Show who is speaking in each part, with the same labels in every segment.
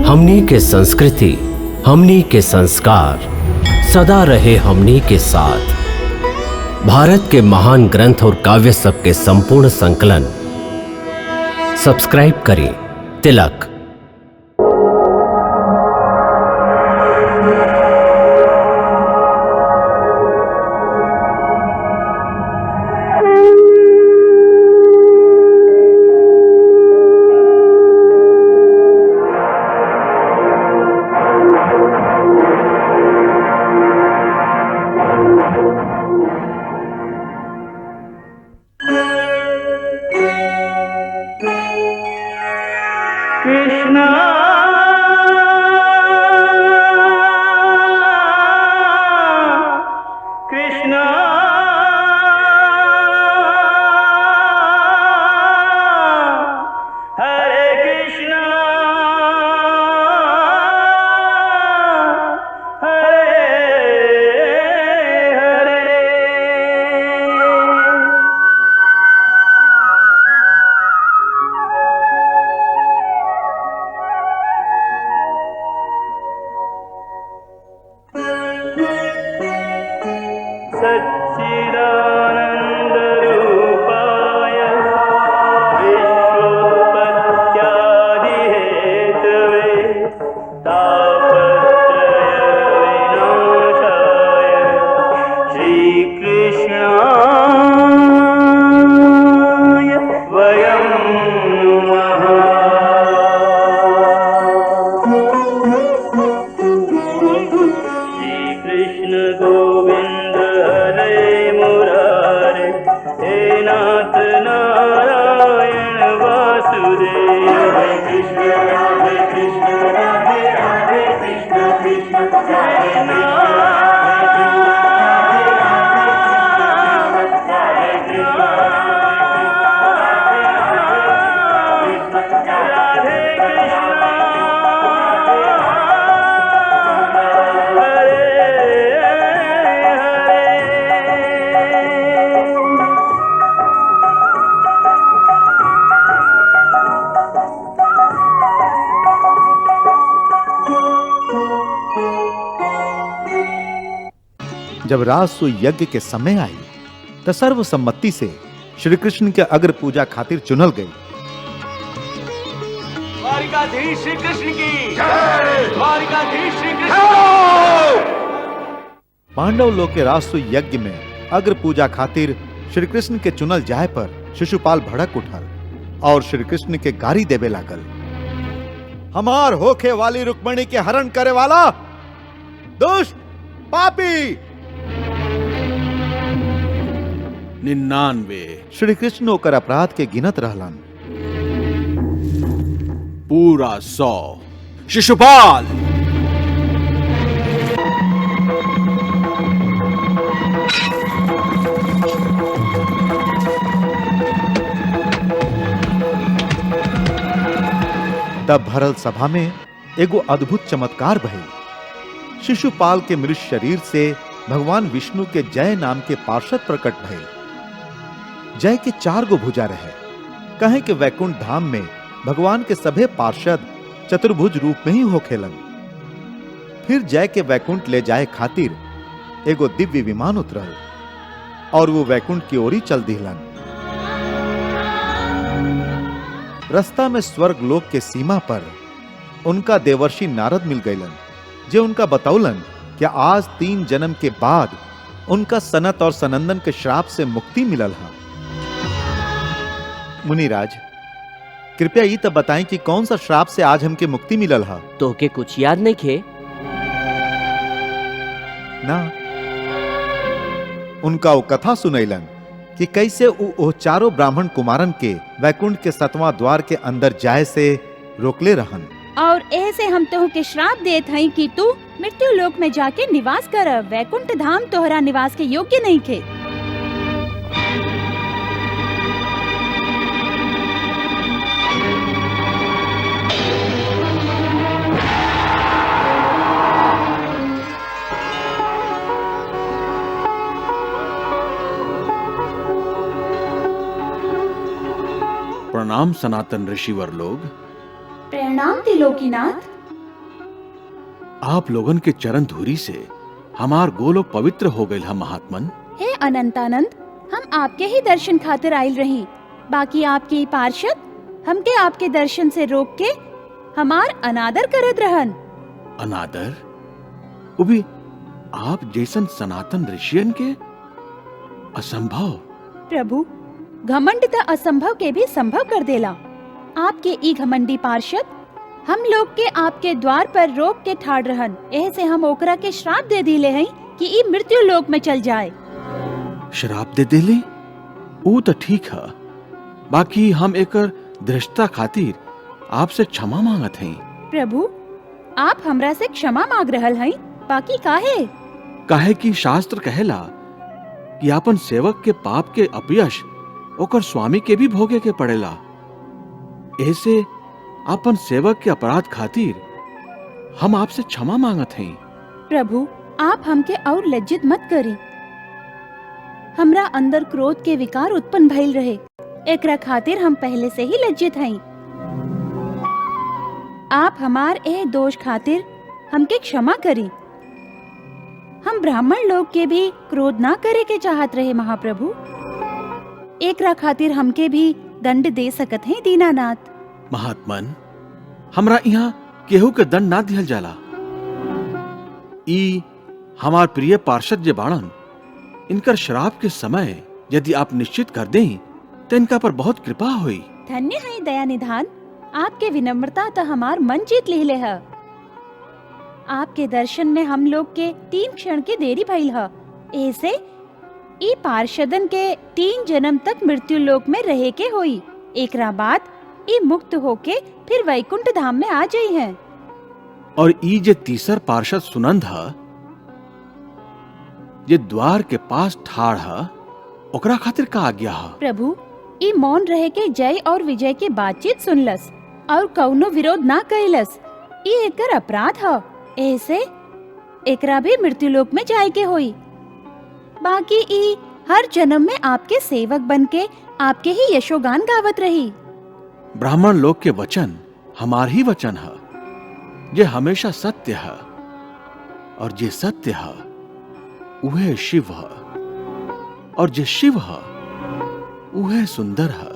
Speaker 1: हमनी के संस्कृति, हमनी के संस्कार सदा रहे हमनी के साथ। भारत के महान ग्रंथ और काव्य सब के संपूर्ण संकलन सब्सक्राइब करें तिलक।
Speaker 2: कृष्णा कृष्णा हरे कृष्णा हरे हरे। सच्चिदानन्दरूपाय विश्वोत्पत्त्यादिहेतवे तापत्रयविनाशाय श्रीकृष्णाय वयं नमः। श्रीकृष्ण गोविंद हरे मुरारे, हे नाथ नारायण वासुदेव। हरे कृष्ण राधे कृष्ण कृष्ण हरे
Speaker 3: जब राजसूय यज्ञ के समय आई तो सर्वसम्मति से श्री कृष्ण के अग्र पूजा खातिर चुनल गई।
Speaker 2: द्वारिकाधीश श्री कृष्ण की जय। द्वारिकाधीश श्री कृष्ण।
Speaker 3: पांडव लोग के राजसूय यज्ञ में अग्र पूजा खातिर श्री कृष्ण के चुनल जाए पर शिशुपाल भड़क उठल और श्री कृष्ण के गारी देवे लागल। हमार होखे वाली रुक्मणी के हरण करे वाला दुष्ट पापी।
Speaker 4: 99
Speaker 3: श्री कृष्ण ओकर अपराध के गिनत रहलन।
Speaker 4: पूरा 100 शिशुपाल।
Speaker 3: तब भरल सभा में एगो अद्भुत चमत्कार भइल। शिशुपाल के मृत शरीर से भगवान विष्णु के जय नाम के पार्षद प्रकट भइल। जय के 4 गो भुजा रहे। कहे कि वैकुंठ धाम में भगवान के सभे पार्षद चतुर्भुज रूप में ही होखेलन। फिर जय के वैकुंठ ले जाए खातिर एगो दिव्य विमान उतरल और वो वैकुंठ की ओरी चल दिहलन। रास्ता में स्वर्ग लोक के सीमा पर उनका देवर्षि नारद मिल गईलन, जो उनका बतौलन कि आज 3 जन्म के बाद उनका सनत और सनंदन के श्राप से मुक्ति मिलल है। मुनिराज, कृपया ये तो बताएं कि कौन सा श्राप से आज हमके मुक्ति मिलल है।
Speaker 5: तो के कुछ याद नहीं खे?
Speaker 3: ना। उनका वो कथा सुनैलन कि कैसे वो चारों ब्राह्मण कुमारन के वैकुंठ के 7वां द्वार के अंदर जाए से रोकले रहन।
Speaker 6: और ऐसे हम तोह के श्राप देत हई कि तू मृत्यु लोक में जाके निवास कर। वैकुंठ धाम तोहरा निवास के योग्य नहीं थे।
Speaker 4: प्रणाम सनातन ऋषिवर लोग।
Speaker 6: प्रणाम त्रिलोकीनाथ।
Speaker 4: आप लोगन के चरण धूरी से हमार गोलोक पवित्र हो गए हम महात्मन।
Speaker 6: हे अनंतानंद, हम आपके ही दर्शन खातिर आयल रही। बाकी आपके ही पार्षद हमके आपके दर्शन से रोक के हमार अनादर करत रहन।
Speaker 4: अनादर? वो भी आप जैसन सनातन ऋषियन के? असंभव।
Speaker 6: प्रभु, घमंड त असंभव के भी संभव कर देला। आपके ई घमंडी पार्षद हम लोग के आपके द्वार पर रोक के ठाड़ रहन। ऐसे हम ओकरा के श्राप दे दिले हैं कि ई मृत्यु लोक में चल जाए।
Speaker 4: शराब दे देली? वो तो ठीक है, बाकी हम एकर दृष्टता खातिर आपसे क्षमा मांगत हैं।
Speaker 6: प्रभु, आप हमरा से क्षमा मांग रहल हैं, बाकी काहे?
Speaker 4: काहे कि शास्त्र कहेला कि आपन सेवक के पाप के अपयश ओकर स्वामी के भी भोगे के पड़ेला। ऐसे आपन सेवक के अपराध खातिर हम आपसे क्षमा मांगत हैं।
Speaker 6: प्रभु, आप हमके और लज्जित मत करी। हमरा अंदर क्रोध के विकार उत्पन्न भइल रहे, एकरा खातिर हम पहले से ही लज्जित हैं। आप हमार ए दोष खातिर हमके क्षमा करी। हम ब्राह्मण लोग के भी क्रोध ना करे के चाहत रहे महाप्रभु। एकरा खातिर हमके भी दंड दे सकत हैं दीनानाथ।
Speaker 4: महात्मन, हमरा यहाँ केहू के दंड ना दिहल जाला। ई हमार प्रिय पार्षद जे बाणन, इनकर श्राप के समय यदि आप निश्चित कर दें तो इनका पर बहुत कृपा हुई।
Speaker 6: धन्य है दया निधान, आपके विनम्रता तो हमार मन जीत लेले है। आपके दर्शन में हम लोग के 3 क्षण की देरी भइल है। ऐसे ई पार्षदन के 3 जन्म तक मृत्यु लोक में रहे के होई। एकरा बाद ई मुक्त होके फिर वैकुंठ धाम में आ जाई हैं।
Speaker 4: और ई जे तीसर पार्षद सुनंद है, जे द्वार के पास ठाड़ है, ओकरा खातिर का आज्ञा है?
Speaker 6: प्रभु, ई मौन रहे के जय और विजय की बातचीत सुनलस और कौनो विरोध ना कैलस। ई एकर अपराध है। ऐसे एकरा भी मृत्यु लोक में जाए के होई। बाकी ई हर जन्म में आपके सेवक बनके आपके ही यशोगान गावत रही।
Speaker 4: ब्राह्मण लोग के वचन हमार ही वचन है, जे हमेशा सत्य है, और जे सत्य है उहे शिव है, और जे शिव है उहे सुंदर है।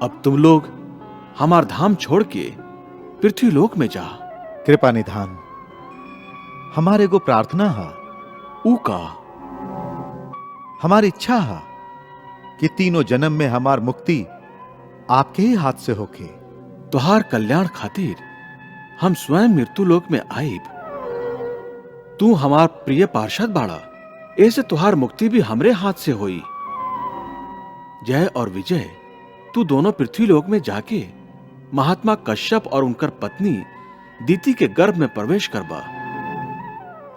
Speaker 4: अब तुम लोग हमार धाम छोड़ के पृथ्वी लोक में जा।
Speaker 3: कृपा निधान, हमारे को प्रार्थना है,
Speaker 4: ऊ का
Speaker 3: हमारी इच्छा है कि तीनों जन्म में हमार मुक्ति आपके ही हाथ से होके।
Speaker 4: तुहार कल्याण खातिर हम स्वयं मृत्यु लोक में आईब। तू हमार प्रिय पार्षद बाड़ा, ऐसे तुहार मुक्ति भी हमरे हाथ से होई। जय और विजय तू दोनों पृथ्वी लोक में जाके महात्मा कश्यप और उनकर पत्नी दीति के गर्भ में प्रवेश करबा,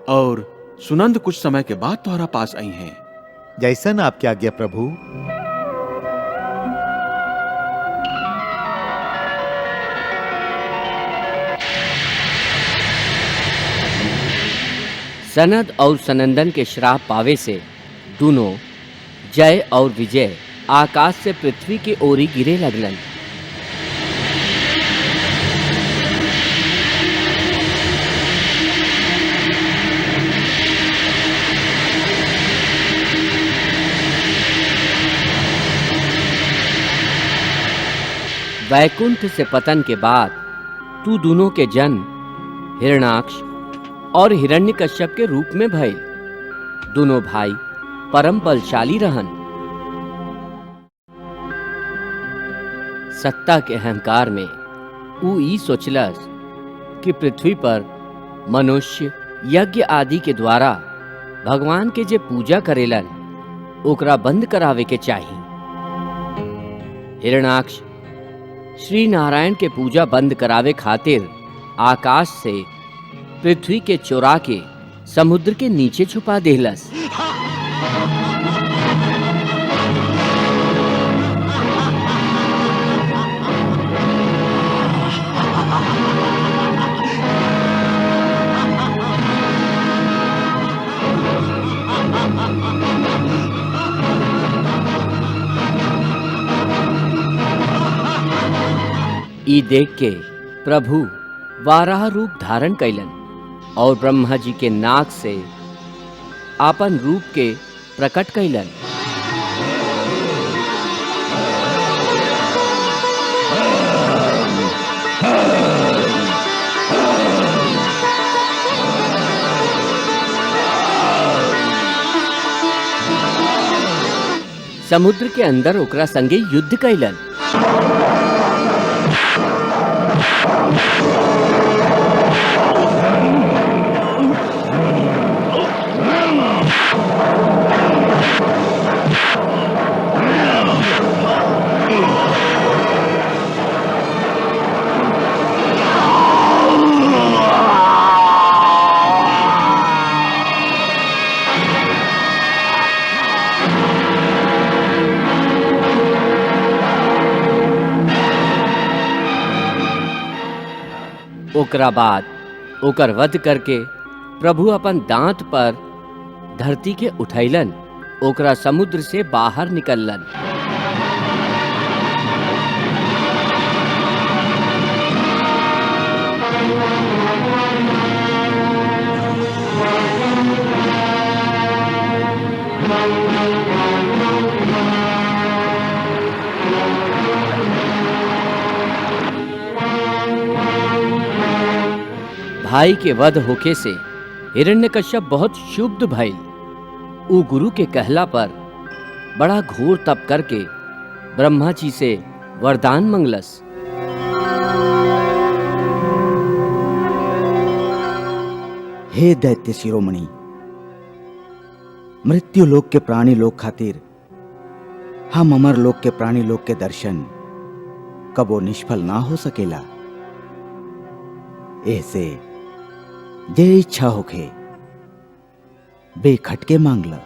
Speaker 4: और सुनंद कुछ समय के बाद तुम्हारा पास आई हैं।
Speaker 3: जैसन आपकी आज्ञा प्रभु।
Speaker 1: सनद और सनंदन के श्राप पावे से दोनों जय और विजय आकाश से पृथ्वी की ओरी गिरे लगलन। वैकुंठ से पतन के बाद तू दोनों के जन्म हिरणाक्ष और हिरण्यकश्यप के रूप में भइल। दोनों भाई परम बलशाली रहन। सत्ता के अहंकार में ऊ ई सोचलस कि पृथ्वी पर मनुष्य यज्ञ आदि के द्वारा भगवान के जे पूजा करेलन ओकरा बंद करावे के चाहिए। हिरणाक्ष श्री नारायण के पूजा बंद करावे खातिर आकाश से पृथ्वी के चोरा के समुद्र के नीचे छुपा देहलस। ई देख के प्रभु वाराह रूप धारण कैलन और ब्रह्मा जी के नाक से आपन रूप के प्रकट कैलन। समुद्र के अंदर ओकरा संगे युद्ध कैलन। ओकरा बाद ओकर वध करके प्रभु अपन दांत पर धरती के उठैलन, ओकरा समुद्र से बाहर निकललन। भाई के वध होखे से हिरण्यकश्यप बहुत क्षुब्ध भइल। ऊ गुरु के कहला पर बड़ा घोर तप करके ब्रह्मा जी से वरदान मंगलस।
Speaker 5: हे दैत्य शिरोमणि, मृत्यु लोक के प्राणी लोक खातिर हम अमर लोक के प्राणी लोक के दर्शन कबो निष्फल ना हो सकेला। ऐसे जे इच्छा होखे बेखटके मांगला,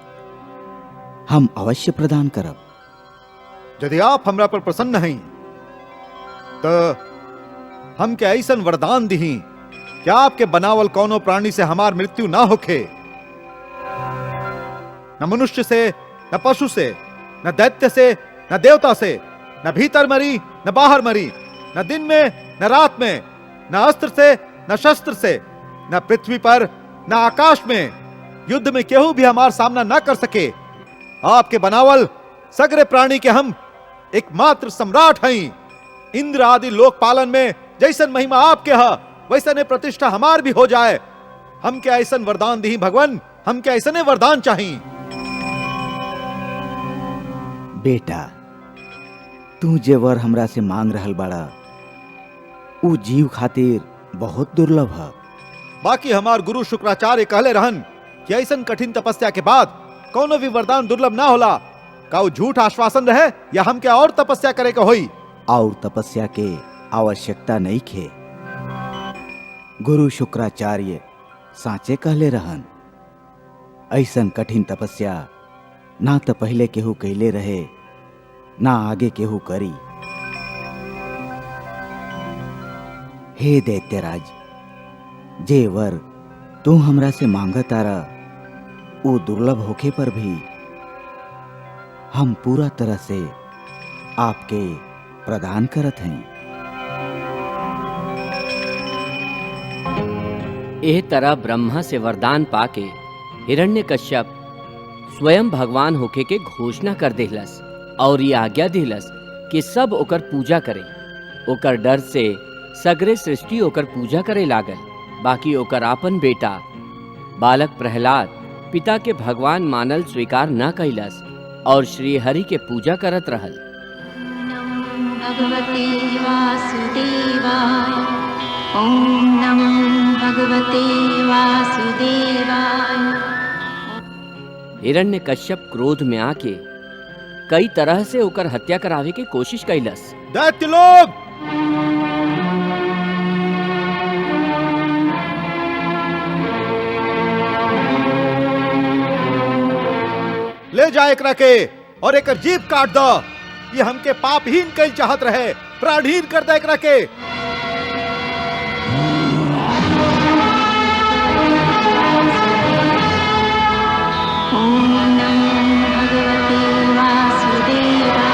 Speaker 5: हम अवश्य प्रदान करब।
Speaker 3: यदि आप हमरा पर प्रसन्न हैं तो हम के ऐसन वरदान दिही कि आपके बनावल कौनो प्राणी से हमार मृत्यु ना होखे, न मनुष्य से, न पशु से, न दैत्य से, न देवता से, न भीतर मरी न बाहर मरी, न दिन में न रात में, न अस्त्र से न शस्त्र से, न पृथ्वी पर न आकाश में युद्ध में केहू भी हमार सामना न कर सके। आपके बनावल सगरे प्राणी के हम एकमात्र सम्राट हैं। इंद्र आदि लोक पालन में जैसन महिमा आपके है वैसने प्रतिष्ठा हमार भी हो जाए। हम क्या ऐसन वरदान दी भगवान, हम क्या ऐसने वरदान चाहिए।
Speaker 5: बेटा, तू जे वर हमरा से मांग रहल बाड़ा ऊ जीव खातिर बहुत दुर्लभ है।
Speaker 3: बाकी हमार गुरु शुक्राचार्य कहले रहन कि ऐसन कठिन तपस्या के बाद कौनो भी वरदान दुर्लभ ना होला। का वो झूठ आश्वासन रहे या हम क्या और तपस्या करे के होई?
Speaker 5: और तपस्या के आवश्यकता नहीं खे। गुरु शुक्राचार्य साचे कहले रहन, ऐसन कठिन तपस्या ना तो पहले केहू कैले रहे ना आगे केहू करी। हे दैत्यराज, जे वर तू हमरा से मांगत तारा वो दुर्लभ होखे पर भी हम पूरा तरह से आपके प्रदान करत हैं।
Speaker 1: एह तरह ब्रह्मा से वरदान पाके हिरण्यकश्यप स्वयं भगवान होके के घोषणा कर देहलस और ये आज्ञा देहलस कि सब ओकर पूजा करे। ओकर डर से सगरे सृष्टि ओकर पूजा करे लागल। बाकी ओकर आपन बेटा बालक प्रहलाद पिता के भगवान मानल स्वीकार न कैलस और श्री हरि के पूजा करत रहल।
Speaker 7: भगवते वासुदेवाय। ओम नमो भगवते वासुदेवाय।
Speaker 1: हिरण्यकश्यप क्रोध में आके कई तरह से ओकर हत्या करावे के कोशिश कैलस।
Speaker 3: दैत्य लोग, ले जा एकरा के और एकर जीभ काट दो। ये हमके पापहीन कई चाहत रहे, प्राणहीन कर दे एकरा के।
Speaker 7: ओम नमो भगवते वासुदेवाय।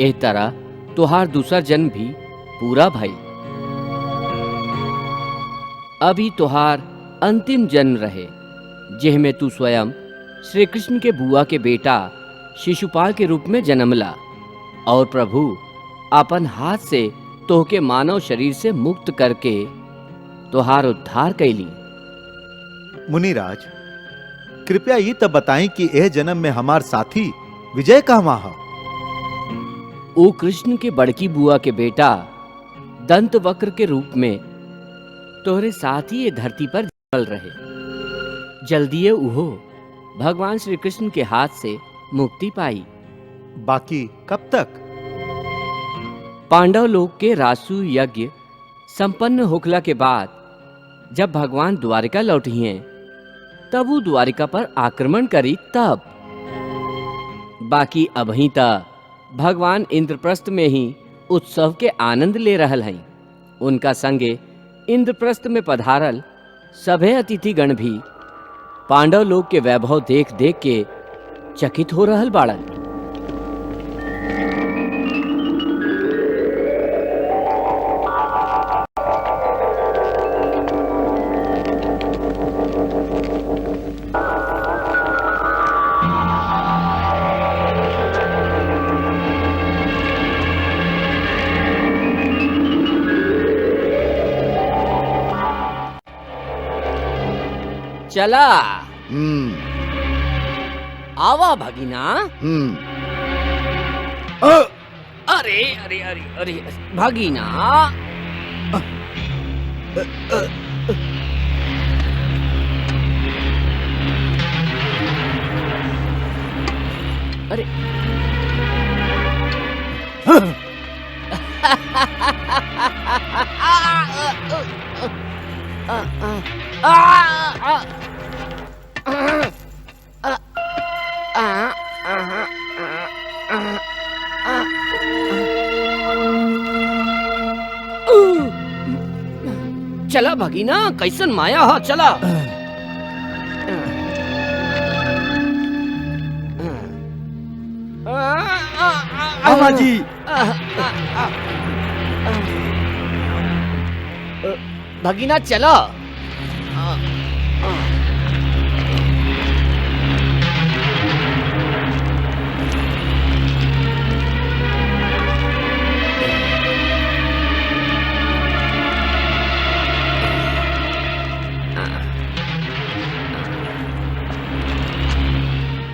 Speaker 1: एह तरह तुहार दूसरा जन्म भी पूरा भई। अभी तुहार अंतिम जन्म रहे, जेह में तू स्वयं श्री कृष्ण के बुआ के बेटा शिशुपाल के रूप में जन्मला और प्रभु अपन हाथ से तोहके मानव शरीर से मुक्त करके तुहार उद्धार कैली।
Speaker 3: मुनिराज, कृपया ये तब बताएं कि यह जन्म में हमार साथी विजय कहवा है?
Speaker 1: ओ कृष्ण के बड़की बुआ के बेटा दंत वक्र के रूप में तोहरे साथ ही ये धरती पर जन्मल रहे। जल्दी उहो भगवान श्री कृष्ण के हाथ से मुक्ति पाई।
Speaker 3: बाकी कब तक?
Speaker 1: पांडव लोग के रासु यज्ञ संपन्न होखला के बाद जब भगवान द्वारिका लौटी हैं, तब वो द्वारिका पर आक्रमण करी तब। बाकी अभी तक भगवान इंद्रप्रस्थ में ही उत्सव के आनंद ले रहल हैं। उनका संगे इंद्रप्रस्थ में पधारल सभे अतिथिगण भी पांडव लोग के वैभव देख देख के चकित हो रहल बाड़न। चला आवा भगिना। अरे अरे अरे अरे भगिना, अरे चला भगिना, कैसन माया हा, चला।
Speaker 5: मामा जी,
Speaker 1: भगिना चला।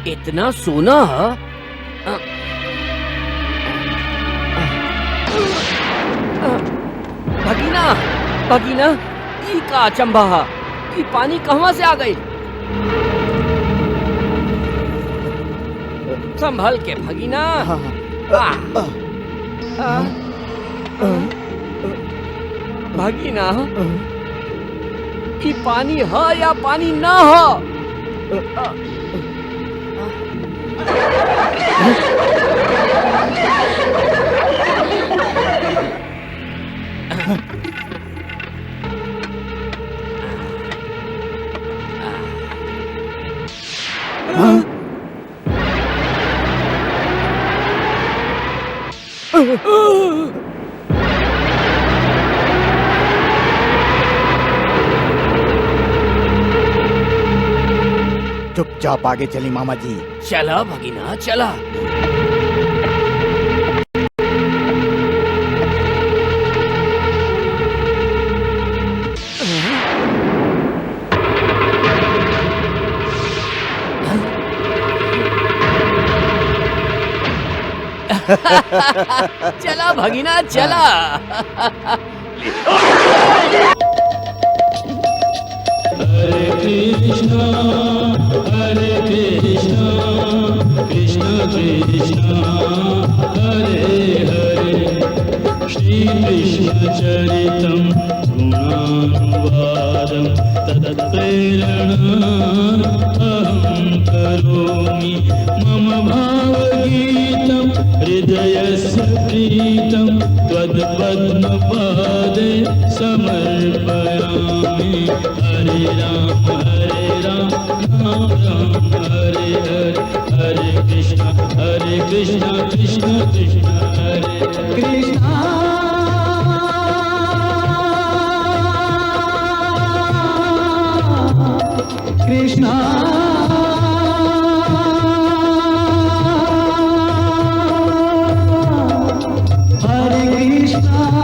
Speaker 1: इतना सोना? भगिना भगिना, ई का अचंभा है, ई पानी कहवा से आ गई? संभल के भगिना। भगिना, ई पानी है या पानी ना है?
Speaker 5: चुपचाप आगे चली मामा जी।
Speaker 1: चला भगिना चला। चला भगिना चला।
Speaker 8: हरे कृष्णा कृष्ण कृष्ण हरे हरे, श्री कृष्ण चरितं गुणानुवादं तत्प्रेरणाम् अहं करोमि। मम भावगीतं हृदयस्य प्रीतं त्वत्पद्मपादे समर्पयामि। में हरे राम राम राम हरे हरे हरे कृष्णा कृष्णा कृष्णा हरे हरे
Speaker 9: कृष्णा हरे कृष्णा